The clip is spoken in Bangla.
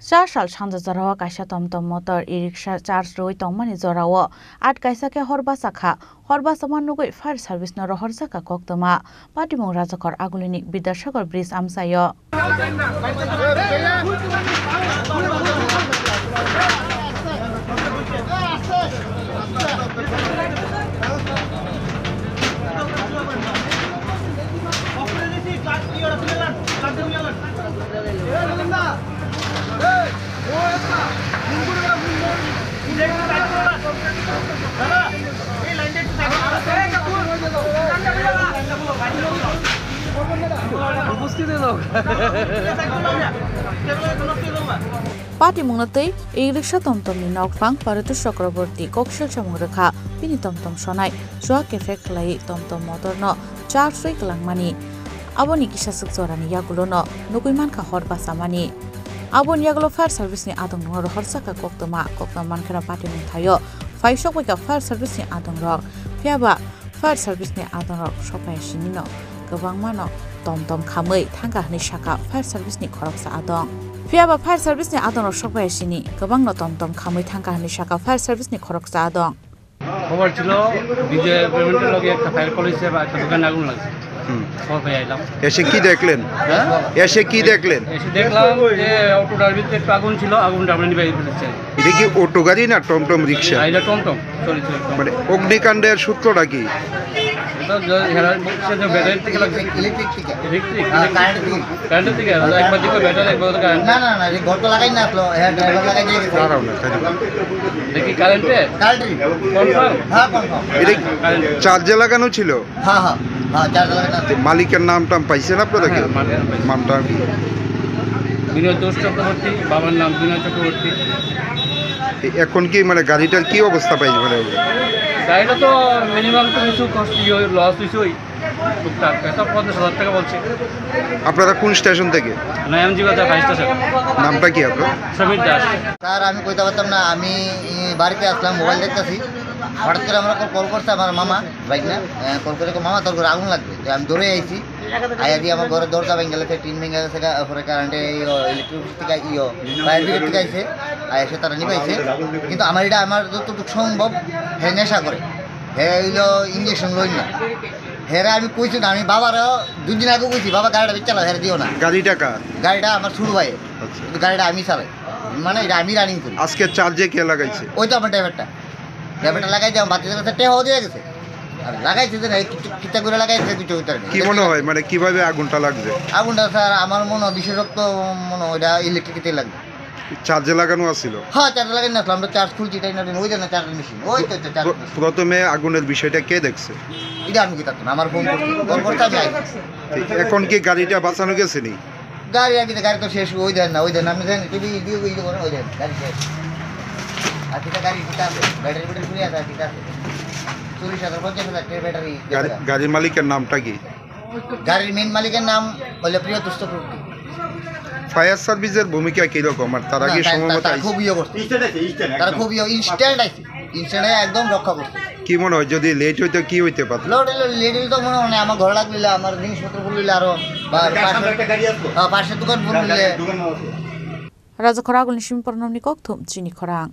Sa sal sanja jarawa kaisa tomtom motor e-rickshaw charge roi tongmani jorao at kaisa ke horba sakha manugoi fire service no rohor saka koktoma patimong rajakor agulini Bidyasagar bridge amsayo Pati mungatei e-rickshaw tomtom ni nokfang Paretu Chakraborty kokshel chamung rekha pini tomtom sonai soa kefe khlai tomtom motor no charge roi klangmani aboni kisasuk jorani yagulo no nukuiman kha horba samani aboni yagulo fire service ni adong no rohor saka koktoma mankhana pati mung thayo faisok wika fire service ni adong rok phiaba fire service ni adong rok sopai sinino gobangma no tomtom khamei thangka ni saka fire service ni khoroksa adong phiaba fire service ni adong rok sopai sini gobang no tomtom khamei thangka ni saka fire service ni khoroksa adong খবর ছিল বিজয় পেমেন্টের লগে একটা ফায়ার কলেজে বা একটা দোকানে আগুন লাগছে খবর পেয়ে আইলাম এসে কি দেখলেন এসে দেখলাম যে অটোটার ভিতরে একটু আগুন ছিল আগুনটা আমরা নিভাই ফেলেছি এটা কি অটো গাড়ি না টমটম রিকশা এটা টমটম চলেছিল মানে অগ্নিকাণ্ডের সূত্রটা কি এটা হেরার বক্সে যে ব্যাটারি থেকে লাগছে ইলেকট্রিক কারেন্ট থেকে একবার দিকে ব্যাটারি একবার কারেন্ট না এই গর্ত লাগাই না আসলো হ্যাঁ ড্রাইভার লাগাই দিয়ে গেছে দাঁড়াও না দেখি কারেন্টে কনফার্ম হ্যাঁ এটা চার্জে লাগানো ছিল হ্যাঁ চার্জ লাগাই না মালিকের নামটা পাইছেন আপনারা কি নামটা কি বিনয় দোষ চক্রবর্তী বাবার নাম বিনয় চক্রবর্তী এখন কি মানে গাড়িটার কি অবস্থা পাইছে মানে গাড়িটা তো মিনিমাম তো কিছু কষ্ট লস হয়েছে টুকটাক এটা 50,000 টাকা বলছে আপনারা কোন স্টেশন থেকে নায়ামজি বাজার ফায়ার স্টেশন নামটা কি আপনার সমীর দাস স্যার আমি কইতে পারতাম না আমি বাড়িতে আসলাম মোবাইল দেখতেছি হঠাৎ করে আমরা কল করছে আমার মামা বাইক না কল করে মামা তোর ঘরে আগুন লাগবে আমি দৌড়ে আইছি আয়া দিয়ে আমার ঘরের দরজা ভেঙে গেছে টিন ভেঙে গেছে পরে কারেন্টে ইলেকট্রিসিটি থেকে ফায়ার ব্রিগেড থেকে আইছে আর এসে তারা নিবাইছে কিন্তু আমার এটা আমার যতটুকু সম্ভব হ্যাঁ নেশা করে হ্যাঁ হইলো ইঞ্জেকশন লই না হেরা আমি কইছি না আমি বাবারও 2 দিন আগে কইছি বাবা গাড়িটা চালাও হেরা দিও না গাড়িটা কার গাড়িটা আমার ছোট ভাইয়ের কিন্তু গাড়িটা আমি চালাই মানে এটা আমি রানিং করি আজকে চার্জে কে লাগাইছে ওই তো আমার ড্রাইভারটা লাগাই দিয়ে বাতির কাছে টেহ দিয়ে গেছে আর লাগাইছে যে কিতা করে লাগাইছে কিছু উত্তর কি মনে হয় মানে কিভাবে আগুনটা লাগছে আগুনটা স্যার আমার মনে হয় বিশেষত মনে হয় এটা ইলেকট্রিকিতে লাগবে চার্জে লাগানো আছিল হ্যাঁ চার্জ লাগাই না আমরা চার্জ খুলছি তাই না ওই জন্য চার্জ মেশিন ওই তো চার্জ প্রথমে আগুনের বিষয়টা কে দেখছে এটা আমি কি থাকতো না আমার ফোন করতে আমি আইছি এখন কি গাড়িটা বাঁচানো গেছে নি গাড়ি গাড়ি তো শেষ ওই দেন না আমি জানি টিভি দিয়ে ওই দেন গাড়ি শেষ আর কিটা গাড়ি কিটা আছে ব্যাটারি ফুরিয়ে আছে কিটা আছে 40,000 ব্যাটারি গাড়ির মালিকের নামটা কি গাড়ির মেন মালিকের নাম হলো প্রিয়তোষ চক্রবর্তী ফায়ার সার্ভিসের ভূমিকা কি রকম আর তার আগে সম্ভবত খুবই তারা খুবই ইনস্ট্যান্ট একদম রক্ষা করছে কি মনে হয় যদি লেট হইতো কি হইতে পারত লেট হইতো মনে হয় আমার ঘর লাগলে আমার জিনিসপত্র বললে আরো পাশে দোকান বললে Raja Khoragul Nishim Parnam Nikok Thum Chini Khorang